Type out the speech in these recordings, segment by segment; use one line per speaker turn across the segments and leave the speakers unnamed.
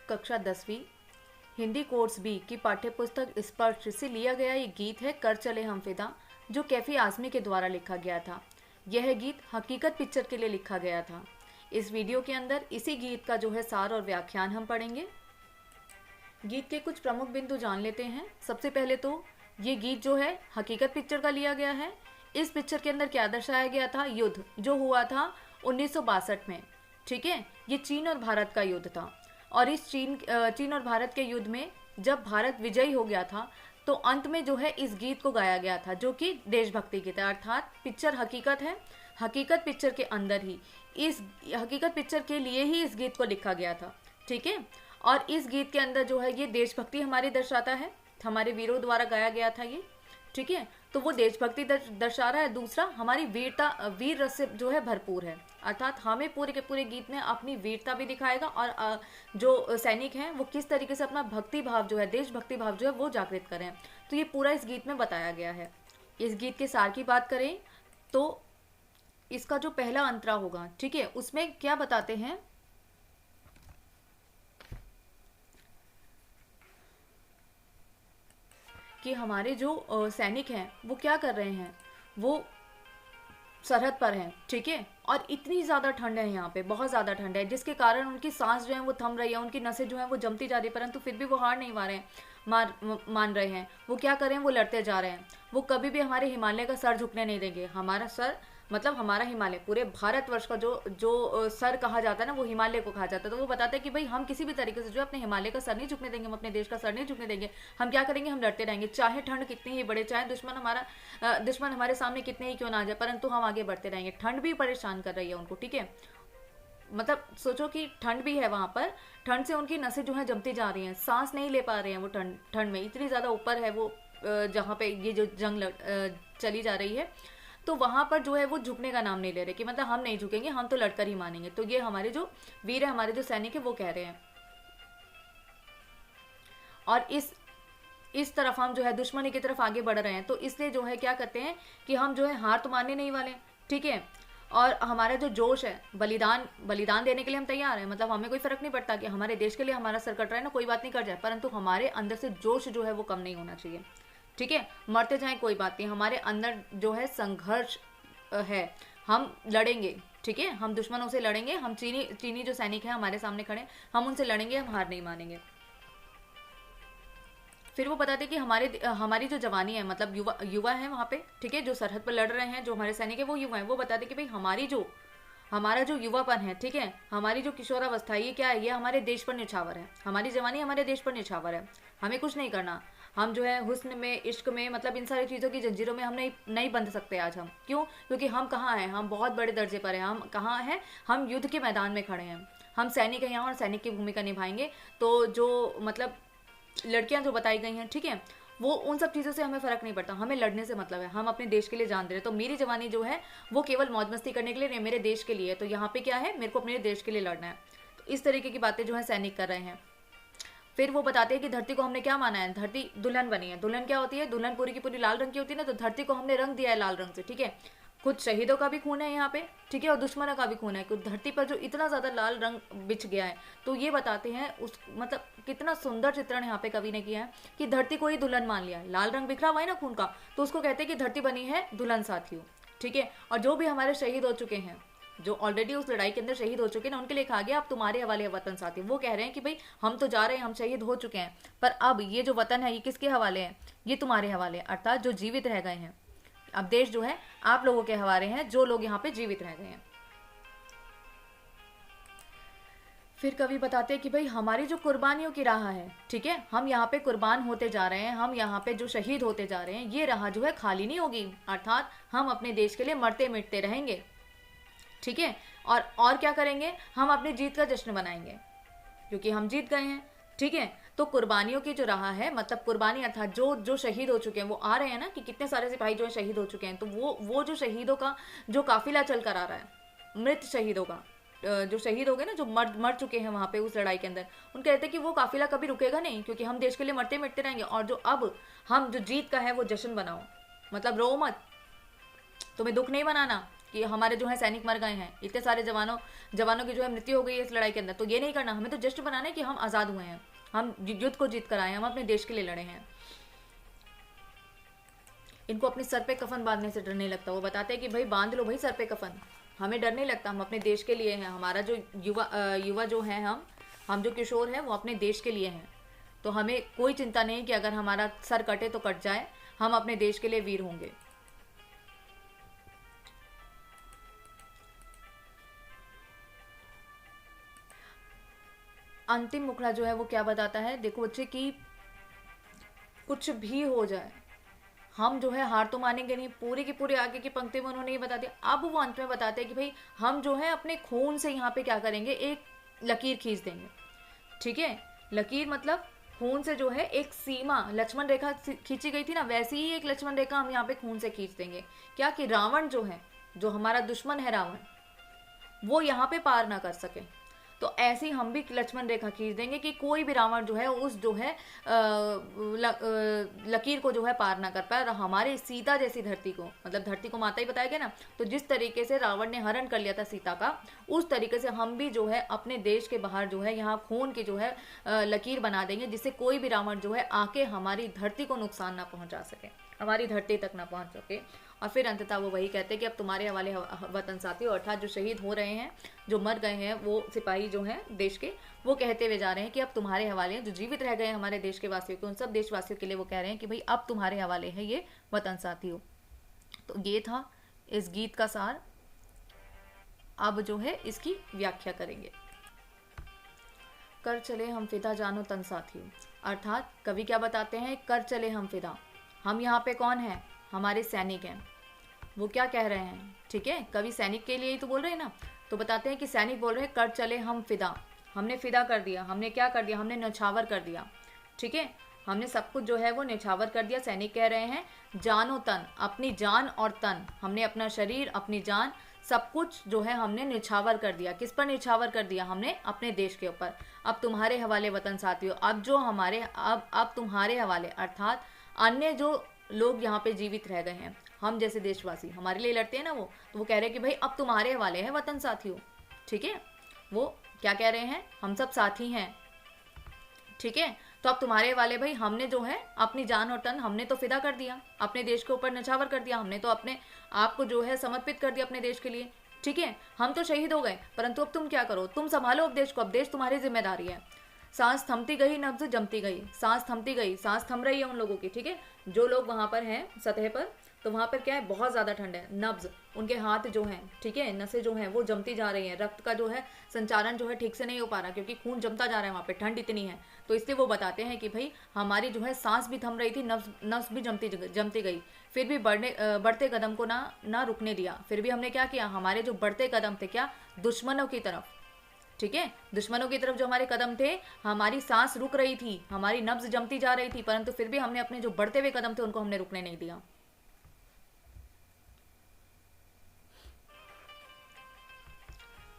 कक्षा 10वीं Hindi course B की पाठ्यपुस्तक स्पर्श से लिया गया ये गीत है कर चले हम फिदा, जो कैफी आजमी के द्वारा लिखा गया था। यह गीत हकीकत पिक्चर के लिए लिखा गया था। इस वीडियो के अंदर इसी गीत का जो है सार और व्याख्यान हम पढ़ेंगे। गीत के कुछ प्रमुख बिंदु जान लेते हैं। सबसे पहले तो ये गीत जो है हकीकत पिक्चर का लिया गया है। इस पिक्चर के अंदर क्या दर्शाया गया था? युद्ध जो हुआ था 1962 में। ठीक है, ये चीन और भारत का युद्ध था। और इस चीन और भारत के युद्ध में जब भारत विजयी हो गया था तो अंत में जो है इस गीत को गाया गया था, जो कि देशभक्ति गीत है। अर्थात पिक्चर हकीकत है, हकीकत पिक्चर के अंदर ही इस हकीकत पिक्चर के लिए ही इस गीत को लिखा गया था। ठीक है, और इस गीत के अंदर जो है ये देशभक्ति हमारी दर्शाता है, हमारे वीरों द्वारा गाया गया था ये। ठीक है, तो वो देशभक्ति दर्शा रहा है। दूसरा, हमारी वीर रस से जो है भरपूर है। अर्थात हमें पूरे के पूरे गीत में अपनी वीरता भी दिखाएगा और जो सैनिक हैं वो किस तरीके से अपना भक्ति भाव जो है, देशभक्ति भाव जो है वो जागृत करें। तो ये पूरा इस गीत में बताया गया है। इस गीत के सार की बात करें तो इसका जो पहला अंतरा होगा, ठीक है, उसमें क्या बताते हैं कि हमारे जो सैनिक हैं वो क्या कर रहे हैं, वो सरहद पर हैं। ठीक है, और इतनी ज़्यादा ठंड है यहाँ पे, बहुत ज़्यादा ठंड है, जिसके कारण उनकी सांस जो है वो थम रही है, उनकी नसें जो हैं वो जमती जा रही है, परंतु फिर भी वो हार नहीं मान रहे हैं। वो क्या कर रहे हैं, वो लड़ते जा रहे हैं। वो कभी भी हमारे हिमालय का सर झुकने नहीं देंगे। हमारा सर मतलब हमारा हिमालय, पूरे भारतवर्ष का जो सर कहा जाता है ना, वो हिमालय को कहा जाता है। तो वो बताते हैं कि भाई हम किसी भी तरीके से जो अपने हिमालय का सर नहीं झुकने देंगे, हम अपने देश का सर नहीं झुकने देंगे। हम क्या करेंगे, हम लड़ते रहेंगे, चाहे ठंड कितनी ही बढ़े, चाहे दुश्मन हमारे सामने कितने ही क्यों ना आ जाए, परंतु हम आगे बढ़ते रहेंगे। ठंड भी परेशान कर रही है उनको। ठीक है, मतलब सोचो कि ठंड भी है वहां पर, ठंड से उनकी नसें जो है जमती जा रही हैं, सांस नहीं ले पा रहे हैं वो ठंड में। इतनी ज़्यादा ऊपर है वो जहाँ पे ये जो जंग चली जा रही है, तो वहां पर जो है वो झुकने का नाम नहीं ले रहे कि मतलब हम नहीं झुकेंगे, हम तो लड़कर ही मानेंगे। तो ये हमारे जो वीर है, हमारे जो सैनिक है, वो कह रहे हैं। और इस तरफ हम जो है दुश्मनी की तरफ आगे बढ़ रहे हैं, तो इसलिए जो है क्या करते हैं कि हम जो है हार तो मानने नहीं वाले। ठीक है, और हमारा जो जोश है, बलिदान देने के लिए हम तैयार हैं। मतलब हमें कोई फर्क नहीं पड़ता कि हमारे देश के लिए हमारा सर कट रहा है ना, कोई बात नहीं, कट जाए, परंतु हमारे अंदर से जोश जो है वो कम नहीं होना चाहिए। ठीक है, मरते जाए कोई बात नहीं, हमारे अंदर जो संघर्ष है, हम लड़ेंगे। ठीक है, हम दुश्मनों से लड़ेंगे, हम चीनी जो सैनिक हैं हमारे सामने खड़े, हम उनसे लड़ेंगे, हम हार नहीं मानेंगे। फिर वो बताते कि हमारी जो जवानी है, मतलब युवा है वहाँ पे, ठीक है, जो सरहद पर लड़ रहे हैं, जो हमारे सैनिक है वो युवा है। वो बताते कि भाई हमारा जो युवापन है, ठीक है, हमारी जो किशोरावस्था, ये क्या है, ये हमारे देश पर निछावर है। हमारी जवानी हमारे देश पर निछावर है। हमें कुछ नहीं करना। हम जो है हुस्न में, इश्क में, मतलब इन सारी चीज़ों की जंजीरों में हम नहीं बंध सकते आज हम। क्यों? क्योंकि हम कहाँ हैं, हम बहुत बड़े दर्जे पर हैं। हम कहाँ हैं, हम युद्ध के मैदान में खड़े हैं। हम सैनिक हैं यहाँ और सैनिक की भूमिका निभाएंगे। तो जो मतलब लड़कियां जो बताई गई हैं, ठीक है, वो उन सब चीज़ों से हमें फ़र्क नहीं पड़ता। हमें लड़ने से मतलब है, हम अपने देश के लिए जान दे रहे हैं। तो मेरी जवानी जो है वो केवल मौज मस्ती करने के लिए नहीं, मेरे देश के लिए। तो यहाँ पे क्या है, मेरे को अपने देश के लिए लड़ना है। तो इस तरीके की बातें जो है सैनिक कर रहे हैं। फिर वो बताते हैं कि धरती को हमने क्या माना है, धरती दुल्हन बनी है। दुल्हन क्या होती है, दुल्हन पूरी की पूरी लाल रंग की होती है ना, तो धरती को हमने रंग दिया है लाल रंग से। ठीक है, कुछ शहीदों का भी खून है यहाँ पे, ठीक है, और दुश्मनों का भी खून है। क्योंकि धरती पर जो इतना ज़्यादा लाल रंग बिछ गया है, तो ये बताते हैं उस मतलब कितना सुंदर चित्रण यहाँ पे कवि ने किया है कि धरती को ही दुल्हन मान लिया है। लाल रंग बिखरा हुआ है ना खून का, तो उसको कहते हैं कि धरती बनी है दुल्हन साथियों। ठीक है, और जो भी हमारे शहीद हो चुके हैं, जो ऑलरेडी उस लड़ाई के अंदर शहीद हो चुके हैं ना, उनके लिए कहा गया अब तुम्हारे हवाले है वतन साथी। वो कह रहे हैं कि भाई हम तो जा रहे हैं, हम शहीद हो चुके हैं, पर अब ये जो वतन है ये किसके हवाले है, ये तुम्हारे हवाले, अर्थात जो जीवित रह गए हैं। अब देश जो है आप लोगों के हवाले हैं, जो लोग यहाँ पे जीवित रह गए हैं। फिर कवि बताते हैं कि भाई हमारी जो कुर्बानियों की राह है, ठीक है, हम यहाँ पे कुर्बान होते जा रहे हैं, हम यहाँ पे जो शहीद होते जा रहे हैं, ये राह जो है खाली नहीं होगी। अर्थात हम अपने देश के लिए मरते मिटते रहेंगे। ठीक है, और क्या करेंगे, हम अपनी जीत का जश्न मनाएंगे क्योंकि हम जीत गए हैं। ठीक है, तो कुर्बानियों की जो राह है, मतलब कुर्बानी अर्थात जो शहीद हो चुके हैं, वो आ रहे हैं ना कि कितने सारे सिपाही जो है शहीद हो चुके हैं। तो वो जो शहीदों का जो काफिला चल कर आ रहा है, मृत शहीदों का, जो शहीद हो गए ना, जो मर चुके हैं वहां पे उस लड़ाई के अंदर, उनके कहते हैं कि वो काफिला कभी रुकेगा नहीं, क्योंकि हम देश के लिए मरते मिटते रहेंगे। और जो अब हम जो जीत का है वो जश्न बनाओ, मतलब रो मत, तुम्हें दुख नहीं मनाना, कि हमारे जो है सैनिक मर गए हैं, इतने सारे जवानों की जो है मृत्यु हो गई है इस लड़ाई के अंदर। तो ये नहीं करना, हमें तो जश्न मनाना है कि हम आज़ाद हुए हैं, हम युद्ध को जीत कर आए हैं, हम अपने देश के लिए लड़े हैं। इनको अपने सर पे कफन बांधने से डर नहीं लगता। वो बताते हैं कि भाई बांध लो भाई सर पे कफन, हमें डर नहीं लगता, हम अपने देश के लिए हैं। हमारा जो युवा जो है, हम जो किशोर हैं वो अपने देश के लिए हैं। तो हमें कोई चिंता नहीं कि अगर हमारा सर कटे तो कट जाए, हम अपने देश के लिए वीर होंगे। अंतिम मुखड़ा जो है वो क्या बताता है, देखो बच्चे, कि कुछ भी हो जाए हम जो है हार तो मानेंगे नहीं। पूरी की पूरी आगे की पंक्ति में उन्होंने ये बता दिया। अब वो अंत में बताते हैं कि भाई हम जो है अपने खून से यहाँ पे क्या करेंगे, एक लकीर खींच देंगे। ठीक है, लकीर मतलब खून से जो है एक सीमा, लक्ष्मण रेखा खींची गई थी ना, वैसी ही एक लक्ष्मण रेखा हम यहाँ पे खून से खींच देंगे। क्या कि रावण जो है, जो हमारा दुश्मन है रावण, वो यहाँ पे पार ना कर सके। तो ऐसे ही हम भी लक्ष्मण रेखा खींच देंगे कि कोई भी रावण जो है उस जो है लकीर को जो है पार ना कर पाए। और हमारे सीता जैसी धरती को, मतलब धरती को माता ही बताया गया ना, तो जिस तरीके से रावण ने हरण कर लिया था सीता का, उस तरीके से हम भी जो है अपने देश के बाहर जो है यहाँ खून की जो है लकीर बना देंगे, जिससे कोई भी रावण जो है आके हमारी धरती को नुकसान ना पहुंचा सके, हमारी धरती तक ना पहुंच सके। और फिर अंततः वो वही कहते हैं कि अब तुम्हारे हवाले वतन साथियों, अर्थात जो शहीद हो रहे हैं, जो मर गए हैं, वो सिपाही जो हैं देश के, वो कहते हुए जा रहे हैं कि अब तुम्हारे हवाले हैं। जो जीवित रह गए हैं हमारे देश के वासियों के, उन सब देशवासियों के लिए वो कह रहे हैं कि भाई अब तुम्हारे हवाले है ये वतन साथियों। तो ये था इस गीत का सार। अब जो है इसकी व्याख्या करेंगे। कर चले हम फिदा जानो तन साथियों, अर्थात कवि क्या बताते हैं, कर चले हम फिदा, हम यहाँ पे कौन है, हमारे सैनिक हैं। वो क्या कह रहे हैं, ठीक है, कवि सैनिक के लिए ही तो बोल रहे हैं ना। तो बताते हैं कि सैनिक बोल रहे हैं कर चले हम फिदा, हमने फिदा कर दिया, हमने क्या कर दिया, हमने न्यौछावर कर दिया। ठीक है, हमने सब कुछ जो है वो न्यौछावर कर दिया। सैनिक कह रहे हैं जानो तन, अपनी जान और तन, हमने अपना शरीर, अपनी जान, सब कुछ जो है हमने न्यौछावर कर दिया। किस पर न्यौछावर कर दिया, हमने अपने देश के ऊपर। अब तुम्हारे हवाले वतन साथियों, अब जो हमारे अब तुम्हारे हवाले, अर्थात अन्य जो लोग यहाँ पे जीवित रह गए हैं, हम जैसे देशवासी हमारे लिए लड़ते हैं ना, वो तो वो कह रहे हैं कि भाई अब तुम्हारे हवाले है वतन साथियों। ठीक है, वो क्या कह रहे हैं, हम सब साथी हैं। ठीक है, तो अब तुम्हारे हवाले भाई, हमने जो है अपनी जान और तन हमने तो फिदा कर दिया, अपने देश के ऊपर न्यौछावर कर दिया, हमने तो अपने आप को जो है समर्पित कर दिया अपने देश के लिए। ठीक है, हम तो शहीद हो गए, परंतु अब तुम क्या करो, तुम संभालो अब देश को, अब देश तुम्हारी जिम्मेदारी है। सांस थमती गई, नब्ज जमती गई, सांस थमती गई, सांस थम रही है उन लोगों की। ठीक है, जो लोग वहां पर हैं सतह पर, तो वहां पर क्या है, बहुत ज्यादा ठंड है। नब्ज, उनके हाथ जो हैं, ठीक है, नसें जो हैं वो जमती जा रही हैं, रक्त का जो है संचारण जो है ठीक से नहीं हो पा रहा, क्योंकि खून जमता जा रहा है वहां पे, ठंड इतनी है। तो इसलिए वो बताते हैं कि भाई हमारी जो है सांस भी थम रही थी, नब्ज भी जमती गई, फिर भी बढ़ते कदम को ना रुकने दिया। फिर भी हमने क्या किया, हमारे जो बढ़ते कदम थे, क्या, दुश्मनों की तरफ। ठीक है, दुश्मनों की तरफ जो हमारे कदम थे, हमारी सांस रुक रही थी, हमारी नब्ज जमती जा रही थी, परंतु फिर भी हमने अपने जो बढ़ते हुए कदम थे उनको हमने रुकने नहीं दिया।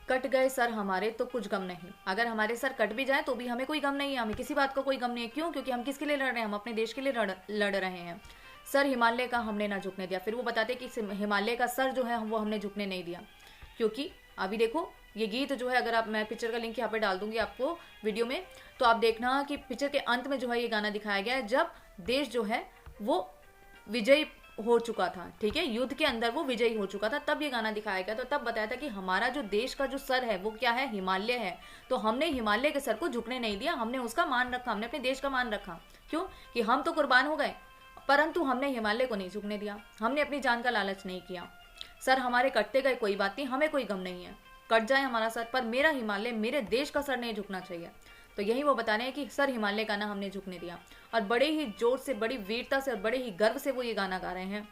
कट गए सर हमारे तो कुछ गम नहीं, अगर हमारे सर कट भी जाए तो भी हमें कोई गम नहीं है, हमें किसी बात का कोई गम नहीं है। क्यों, क्योंकि हम किसके लिए लड़ रहे हैं, हम अपने देश के लिए लड़ रहे हैं। सर हिमालय का हमने ना झुकने दिया। फिर वो बताते कि हिमालय का सर जो है वो हमने झुकने नहीं दिया, क्योंकि अभी देखो ये गीत जो है, अगर आप, मैं पिक्चर का लिंक यहाँ पे डाल दूंगी आपको वीडियो में, तो आप देखना कि पिक्चर के अंत में जो है ये गाना दिखाया गया है, जब देश जो है वो विजयी हो चुका था। ठीक है, युद्ध के अंदर वो विजयी हो चुका था, तब ये गाना दिखाया गया। तो तब बताया था कि हमारा जो देश का जो सर है वो क्या है, हिमालय है। तो हमने हिमालय के सर को झुकने नहीं दिया, हमने उसका मान रखा, हमने अपने देश का मान रखा। क्यों, कि हम तो कुर्बान हो गए, परंतु हमने हिमालय को नहीं झुकने दिया, हमने अपनी जान का लालच नहीं किया। सर हमारे कटते गए, कोई बात नहीं, हमें कोई गम नहीं है, कट जाए हमारा सर, पर मेरा हिमालय, मेरे देश का सर नहीं झुकना चाहिए। तो यही वो बता रहे हैं कि सर हिमालय का ना हमने झुकने दिया। और बड़े ही जोर से, बड़ी वीरता से और बड़े ही गर्व से वो ये गाना गा रहे हैं।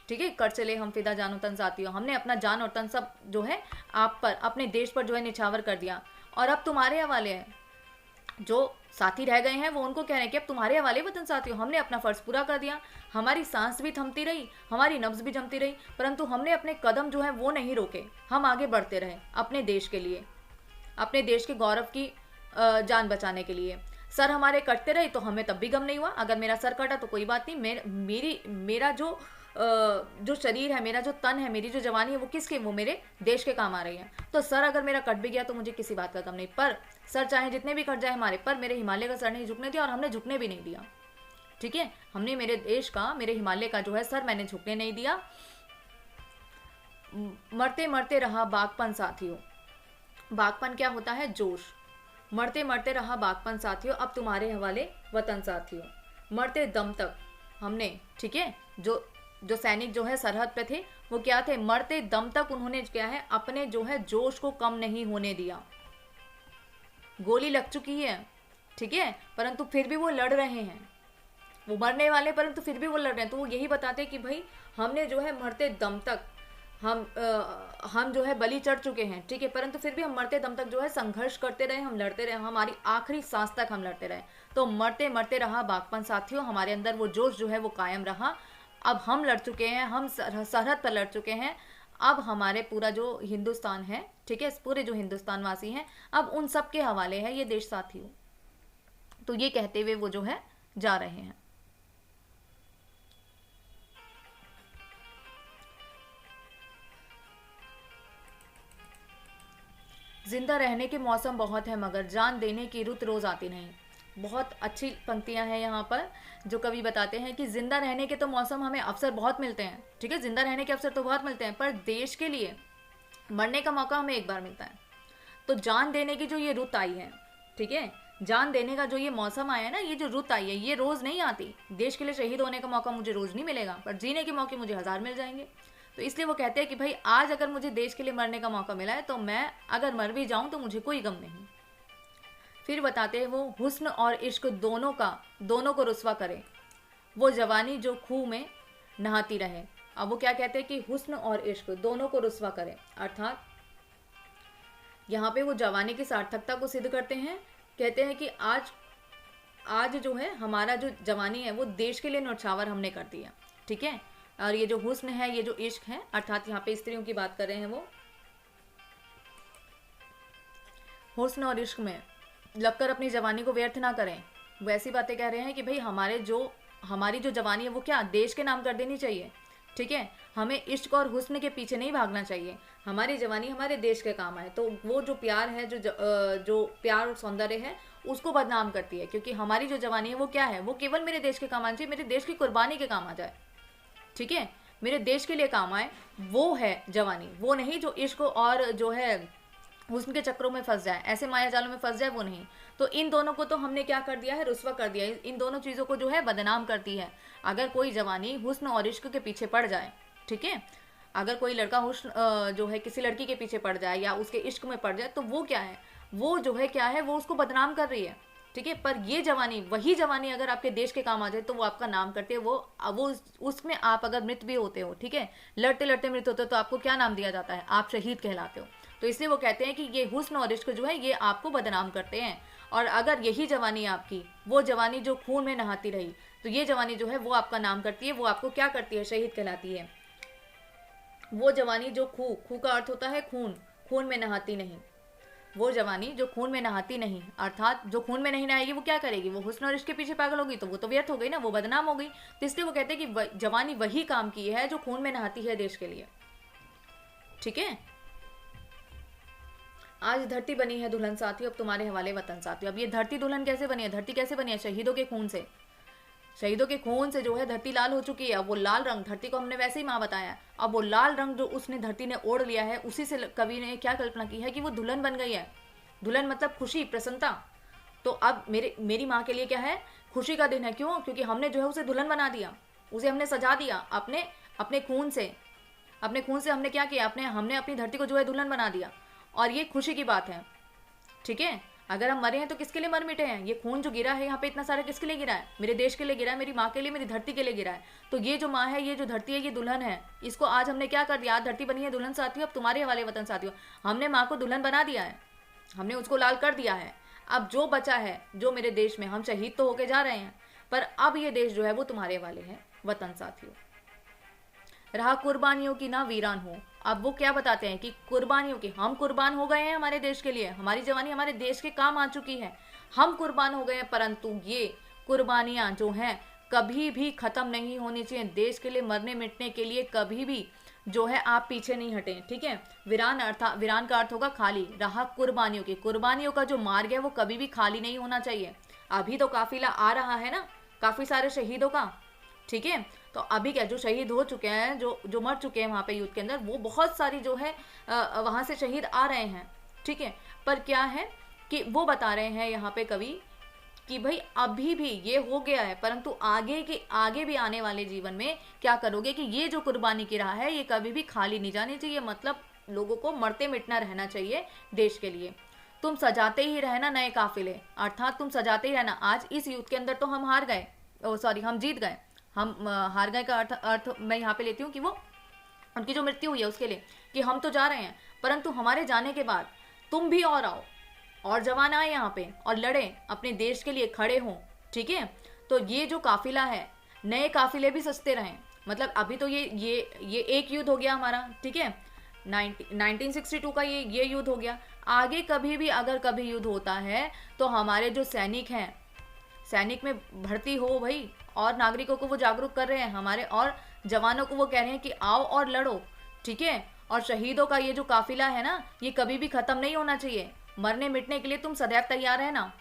ठीक है, कर चले हम फिदा जानो तन साथियों, हमने अपना जान और तन सब जो है आप पर, अपने देश पर जो है निछावर कर दिया, और अब तुम्हारे हवाले है। जो साथी रह गए हैं वो उनको कह रहे हैं कि अब तुम्हारे हवाले वतन साथियों, हमने अपना फर्ज पूरा कर दिया। हमारी सांस भी थमती रही, हमारी नब्ज भी जमती रही, परंतु हमने अपने कदम जो है वो नहीं रोके, हम आगे बढ़ते रहे अपने देश के लिए, अपने देश के गौरव की जान बचाने के लिए। सर हमारे कटते रहे तो हमें तब भी गम नहीं हुआ, अगर मेरा सर कटा तो कोई बात नहीं, मेरा जो जो शरीर है, मेरा जो तन है, मेरी जो जवानी है, वो किसके, वो मेरे देश के काम आ रही है। तो सर अगर मेरा कट भी गया तो मुझे किसी बात का गम नहीं, पर सर चाहे जितने भी कट जाए हमारे, पर मेरे हिमालय का सर नहीं झुकने दिया, और हमने झुकने भी नहीं दिया। ठीक है, हमने मेरे देश का, मेरे हिमालय का जो है सर मैंने झुकने नहीं दिया। मरते मरते रहा बागपन साथियों। बागपन क्या होता है, जोश। मरते मरते रहा बागपन साथियों, अब तुम्हारे हवाले वतन साथियों। मरते दम तक हमने, ठीक है, जो सैनिक जो है सरहद पे थे, वो क्या थे, मरते दम तक उन्होंने क्या है, अपने जो है जोश को कम नहीं होने दिया। गोली लग चुकी है, ठीक है, परंतु फिर भी वो लड़ रहे हैं, वो मरने वाले, परंतु फिर भी वो लड़ रहे हैं। तो वो यही बताते हैं कि भाई हमने जो है मरते दम तक हम जो है बलि चढ़ चुके हैं, ठीक है, परंतु फिर भी हम मरते दम तक जो है संघर्ष करते रहे, हम लड़ते रहे, हमारी आखिरी सांस तक हम लड़ते रहे। तो मरते मरते रहा बागपन साथियों, हमारे अंदर वो जोश जो है वो कायम रहा। अब हम लड़ चुके हैं, हम सरहद पर लड़ चुके हैं। अब हमारे पूरा जो हिंदुस्तान है, ठीक है, पूरे जो हिंदुस्तान वासी हैं, अब उन सब के हवाले है ये देश साथियों। तो ये कहते हुए वो जो है जा रहे हैं। जिंदा रहने के मौसम बहुत है, मगर जान देने की रुत रोज आती नहीं। बहुत अच्छी पंक्तियां हैं यहाँ पर, जो कवि बताते हैं कि जिंदा रहने के तो मौसम, हमें अवसर बहुत मिलते हैं, ठीक है, जिंदा रहने के अवसर तो बहुत मिलते हैं, पर देश के लिए मरने का मौका हमें एक बार मिलता है। तो जान देने की जो ये रुत आई है, ठीक है, जान देने का जो ये मौसम आया है ना, ये जो रुत आई है, ये रोज नहीं आती। देश के लिए शहीद होने का मौका मुझे रोज नहीं मिलेगा, पर जीने के मौके मुझे 1000 मिल जाएंगे। तो इसलिए वो कहते हैं कि भाई आज अगर मुझे देश के लिए मरने का मौका मिला है, तो मैं अगर मर भी जाऊं तो मुझे कोई गम नहीं। फिर बताते हैं वो हुस्न और इश्क दोनों को रुस्वा करे, वो जवानी जो खूह में नहाती रहे। अब वो क्या कहते हैं कि हुस्न और इश्क दोनों को रुस्वा करे, अर्थात यहाँ पे वो जवानी की सार्थकता को सिद्ध करते हैं। कहते हैं कि आज जो है हमारा जो जवानी है वो देश के लिए न्यौछावर हमने कर दिया, ठीक है। और ये जो हुस्न है, ये जो इश्क है, अर्थात यहाँ पे स्त्रियों की बात कर रहे हैं, वो हुस्न और इश्क में लगकर अपनी जवानी को व्यर्थ ना करें। वैसी बातें कह रहे हैं कि भाई हमारी जो जवानी है वो क्या देश के नाम कर देनी चाहिए, ठीक है। हमें इश्क और हुस्न के पीछे नहीं भागना चाहिए, हमारी जवानी हमारे देश के काम आए। तो वो जो प्यार है, जो प्यार और सौंदर्य है, उसको बदनाम करती है, क्योंकि हमारी जो जवानी है वो क्या है, वो केवल मेरे देश के काम आनी चाहिए, मेरे देश की कुर्बानी के काम आ जाए, ठीक है, मेरे देश के लिए काम आए, वो है जवानी। वो नहीं जो इश्क और जो है हुस्न के चक्रों में फंस जाए, ऐसे माया जालों में फंस जाए, वो नहीं। तो इन दोनों को तो हमने क्या कर दिया है, रुस्वा कर दिया है, इन दोनों चीज़ों को जो है बदनाम करती है। अगर कोई जवानी हुस्न और इश्क के पीछे पड़ जाए, ठीक है, अगर कोई लड़का हुस्न जो है किसी लड़की के पीछे पड़ जाए या उसके इश्क में पड़ जाए, तो वो क्या है, वो जो है क्या है, वो उसको बदनाम कर रही है, ठीक है। पर ये जवानी, वही जवानी अगर आपके देश के काम आ जाए, तो वो आपका नाम करते हैं। वो उसमें आप अगर मृत भी होते हो, ठीक है, लड़ते लड़ते मृत होते हो, तो आपको क्या नाम दिया जाता है, आप शहीद कहलाते हो। तो इसलिए वो कहते हैं कि ये हुस्न और इश्क जो है ये आपको बदनाम करते हैं। और अगर यही जवानी आपकी, वो जवानी जो खून में नहाती रही, तो ये जवानी जो है वो आपका नाम करती है, वो आपको क्या करती है, शहीद कहलाती है। वो जवानी जो खून का अर्थ होता है खून, खून में नहाती नहीं, वो जवानी जो खून में नहाती नहीं, अर्थात जो खून में नहीं नहाएगी वो क्या करेगी, वो हुस्न और इश्क के पीछे पागल होगी, तो वो तो व्यर्थ हो गई ना, वो बदनाम हो गई। तो इसलिए वो कहते हैं कि जवानी वही काम की है जो खून में नहाती है देश के लिए, ठीक है। आज धरती बनी है दुल्हन साथियों, अब तुम्हारे हवाले वतन साथियों। अब ये धरती दुल्हन कैसे बनी है, धरती कैसे बनी है, शहीदों के खून से। शहीदों के खून से जो है धरती लाल हो चुकी है। अब वो लाल रंग, धरती को हमने वैसे ही माँ बताया, अब वो लाल रंग जो उसने धरती ने ओढ़ लिया है, उसी से कवि ने क्या कल्पना की है कि वो दुल्हन बन गई है। दुल्हन मतलब खुशी, प्रसन्नता। तो अब मेरी माँ के लिए क्या है, खुशी का दिन है। क्यों, क्योंकि हमने जो है उसे दुल्हन बना दिया, उसे हमने सजा दिया अपने खून से। अपने खून से हमने क्या किया, हमने अपनी धरती को जो है दुल्हन बना दिया, और ये खुशी की बात है, ठीक है। अगर हम मरे हैं तो किसके लिए मर मिटे हैं, ये खून जो गिरा है यहाँ पे इतना सारा किसके लिए गिरा है, मेरे देश के लिए गिरा है, मेरी माँ के लिए, मेरी धरती के लिए गिरा है। तो ये जो माँ है, ये जो धरती है, ये दुल्हन है। इसको आज हमने क्या कर दिया, आज धरती बनी है दुल्हन साथियों, अब तुम्हारे हवाले वतन साथियों। हमने माँ को दुल्हन बना दिया है, हमने उसको लाल कर दिया है। अब जो बचा है, जो मेरे देश में, हम शहीद तो होके जा रहे हैं, पर अब ये देश जो है वो तुम्हारे वाले है वतन साथियों। रहा कुर्बानियों की ना वीरान हो। अब वो क्या बताते हैं कि कुर्बानियों की, हम कुर्बान हो गए हैं हमारे देश के लिए, हमारी जवानी हमारे देश के काम आ चुकी है, हम कुर्बान हो गए हैं, परंतु ये कुर्बानियां जो हैं कभी भी खत्म नहीं होनी चाहिए। देश के लिए मरने मिटने के लिए कभी भी जो है आप पीछे नहीं हटे, ठीक है। वीरान का अर्थ होगा खाली। रहा कुर्बानियों की, कुर्बानियों का जो मार्ग है वो कभी भी खाली नहीं होना चाहिए। अभी तो काफिला आ रहा है ना, काफी सारे शहीदों का, ठीक है। तो अभी क्या, जो शहीद हो चुके हैं, जो मर चुके हैं वहां पे युद्ध के अंदर, वो बहुत सारी जो है वहां से शहीद आ रहे हैं, ठीक है। पर क्या है कि वो बता रहे हैं यहाँ पे कवि कि भाई अभी भी ये हो गया है, परंतु आगे भी आने वाले जीवन में क्या करोगे कि ये जो कुर्बानी की राह है ये कभी भी खाली नहीं जानी चाहिए। मतलब लोगों को मरते मिटना रहना चाहिए देश के लिए। तुम सजाते ही रहना नए काफिले, अर्थात तुम सजाते ही रहना। आज इस युद्ध के अंदर तो हम हार गए, सॉरी हम जीत गए। हम हार गए का अर्थ मैं यहाँ पे लेती हूँ कि वो उनकी जो मृत्यु हुई है उसके लिए, कि हम तो जा रहे हैं, परंतु हमारे जाने के बाद तुम भी और आओ, और जवान आए यहाँ पे और लड़े, अपने देश के लिए खड़े हों, ठीक है। तो ये जो काफिला है, नए काफिले भी सजते रहें। मतलब अभी तो ये एक युद्ध हो गया हमारा, ठीक है, 1962 का ये युद्ध हो गया। आगे कभी भी अगर कभी युद्ध होता है तो हमारे जो सैनिक हैं, सैनिक में भर्ती हो भाई, और नागरिकों को वो जागरूक कर रहे हैं हमारे, और जवानों को वो कह रहे हैं कि आओ और लड़ो, ठीक है। और शहीदों का ये जो काफिला है ना, ये कभी भी खत्म नहीं होना चाहिए। मरने मिटने के लिए तुम सदैव तैयार है ना।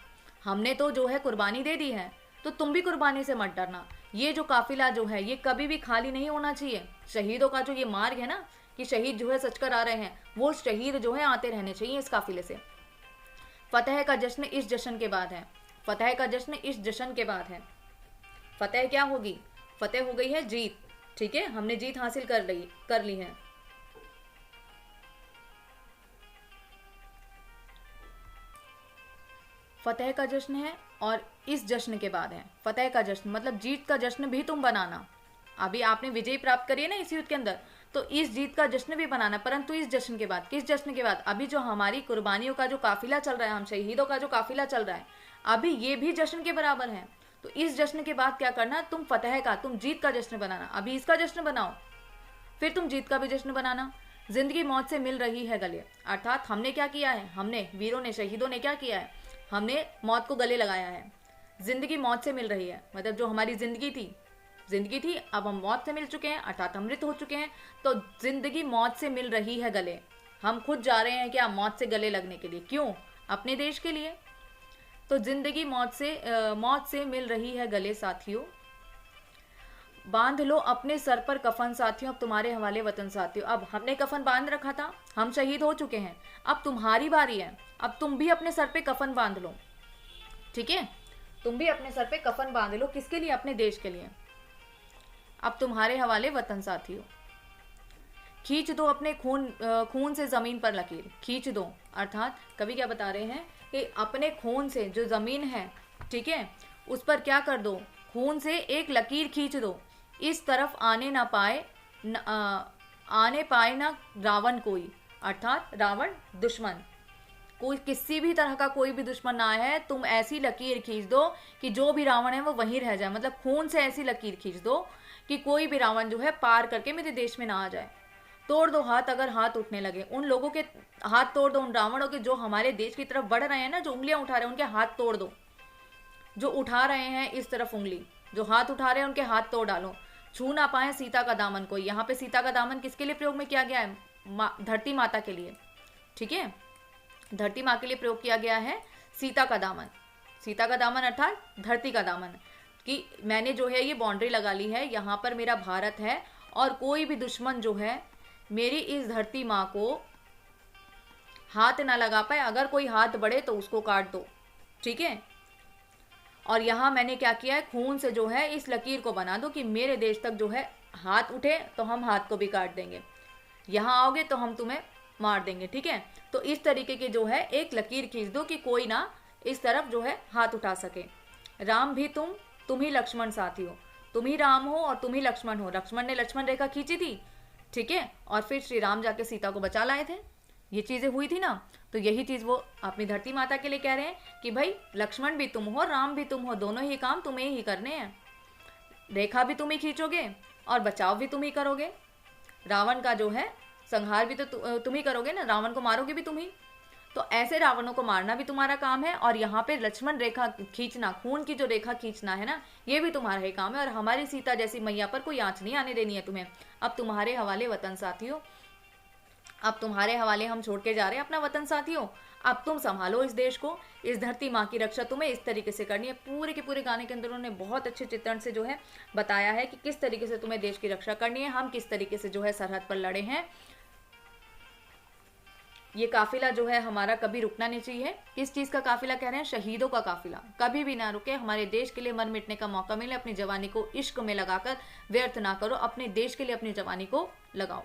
हमने तो जो है कुर्बानी दे दी है, तो तुम भी कुर्बानी से मत डरना। ये जो काफिला जो है ये कभी भी खाली नहीं होना चाहिए। शहीदों का जो ये मार्ग है ना, कि शहीद जो है सच कर आ रहे हैं, वो शहीद जो है आते रहने चाहिए इस काफिले से। फतेह का जश्न इस जश्न के बाद है, फतेह का जश्न इस जश्न के बाद है। फतेह क्या होगी? फतेह हो गई है जीत, ठीक है, हमने जीत हासिल कर ली है। फतेह का जश्न है और इस जश्न के बाद है। फतेह का जश्न मतलब जीत का जश्न भी तुम बनाना। अभी आपने विजय प्राप्त करी है ना इस युद्ध के अंदर, तो इस जीत का जश्न भी बनाना। परंतु इस जश्न के बाद, किस जश्न के बाद? अभी जो हमारी कुर्बानियों का जो काफिला चल रहा है, हम शहीदों का जो काफिला चल रहा है, अभी ये भी जश्न के बराबर है। तो इस जश्न के बाद क्या करना, तुम फतेह का, तुम जीत का जश्न बनाना। अभी इसका जश्न बनाओ, फिर तुम जीत का भी जश्न बनाना। जिंदगी मौत से मिल रही है गले, अर्थात हमने क्या किया है, हमने वीरों ने, शहीदों ने क्या किया है, हमने मौत को गले लगाया है। जिंदगी मौत से मिल रही है, मतलब जो हमारी जिंदगी थी अब हम मौत से मिल चुके हैं, अर्थात अमृत हो चुके हैं। तो जिंदगी मौत से मिल रही है गले, हम खुद जा रहे हैं क्या मौत से गले लगने के लिए? क्यों? अपने देश के लिए। तो जिंदगी मौत से मिल रही है गले साथियों, बांध लो अपने सर पर कफन साथियों, अब तुम्हारे हवाले वतन साथियों। अब हमने कफन बांध रखा था, हम शहीद हो चुके हैं, अब तुम्हारी बारी है, अब तुम भी अपने सर पे कफन बांध लो, ठीक है, तुम भी अपने सर पे कफन बांध लो। किसके लिए? अपने देश के लिए। अब तुम्हारे हवाले वतन साथियों, खींच दो अपने खून से जमीन पर लकीर, खींच दो, अर्थात कवि क्या बता रहे हैं कि अपने खून से जो जमीन है, ठीक है, उस पर क्या कर दो, खून से एक लकीर खींच दो। इस तरफ आने पाए ना रावण कोई, अर्थात रावण दुश्मन, कोई किसी भी तरह का कोई भी दुश्मन ना है। तुम ऐसी लकीर खींच दो कि जो भी रावण है वो वहीं रह जाए। मतलब खून से ऐसी लकीर खींच दो कि कोई भी रावण जो है पार करके मेरे देश में ना आ जाए। तोड़ दो हाथ अगर हाथ उठने लगे, उन लोगों के हाथ तोड़ दो, उन रावणों के जो हमारे देश की तरफ बढ़ रहे हैं ना, जो उंगलियां उठा रहे हैं उनके हाथ तोड़ दो। जो उठा रहे हैं इस तरफ उंगली, जो हाथ उठा रहे हैं उनके हाथ तोड़ डालो। छू ना पाए सीता का दामन कोई। यहाँ पे सीता का दामन किसके लिए प्रयोग में किया गया है? धरती माता के लिए, ठीक है, धरती माँ के लिए प्रयोग किया गया है सीता का दामन। सीता का दामन अर्थात धरती का दामन, कि मैंने जो है ये बाउंड्री लगा ली है, यहाँ पर मेरा भारत है, और कोई भी दुश्मन जो है मेरी इस धरती माँ को हाथ ना लगा पाए। अगर कोई हाथ बढ़े तो उसको काट दो, ठीक है। और यहाँ मैंने क्या किया है, खून से जो है इस लकीर को बना दो कि मेरे देश तक जो है हाथ उठे तो हम हाथ को भी काट देंगे, यहाँ आओगे तो हम तुम्हें मार देंगे, ठीक है। तो इस तरीके की जो है एक लकीर खींच दो कि कोई ना इस तरफ जो है हाथ उठा सके। राम भी तुम ही लक्ष्मण साथी हो, तुम ही राम हो और तुम ही लक्ष्मण हो। लक्ष्मण ने लक्ष्मण रेखा खींची थी, ठीक है, और फिर श्री राम जाके सीता को बचा लाए थे। ये चीजें हुई थी ना, तो यही चीज वो अपनी धरती माता के लिए कह रहे हैं कि भाई लक्ष्मण भी तुम हो, राम भी तुम हो, दोनों ही काम तुम्हें ही करने हैं। रेखा भी तुम ही खींचोगे और बचाव भी तुम ही करोगे। रावण का जो है संहार भी तो तुम ही करोगे ना, रावण को मारोगे भी तुम ही। तो ऐसे रावणों को मारना भी तुम्हारा काम है, और यहाँ पे लक्ष्मण रेखा खींचना, खून की जो रेखा खींचना है ना, ये भी तुम्हारा ही काम है। और हमारी सीता जैसी मैया पर कोई आंच नहीं आने देनी है तुम्हें। अब तुम्हारे हवाले वतन साथियों, अब तुम्हारे हवाले हम छोड़ के जा रहे हैं अपना वतन साथियों। अब तुम संभालो इस देश को, इस धरती माँ की रक्षा तुम्हें इस तरीके से करनी है। पूरे के पूरे गाने के अंदर उन्होंने बहुत अच्छे चित्रण से जो है बताया है कि किस तरीके से तुम्हें देश की रक्षा करनी है, हम किस तरीके से जो है सरहद पर लड़े हैं। ये काफिला जो है हमारा कभी रुकना नहीं चाहिए। किस चीज का काफिला कह रहे हैं? शहीदों का काफिला कभी भी ना रुके। हमारे देश के लिए मर मिटने का मौका मिले, अपनी जवानी को इश्क में लगाकर व्यर्थ ना करो, अपने देश के लिए अपनी जवानी को लगाओ।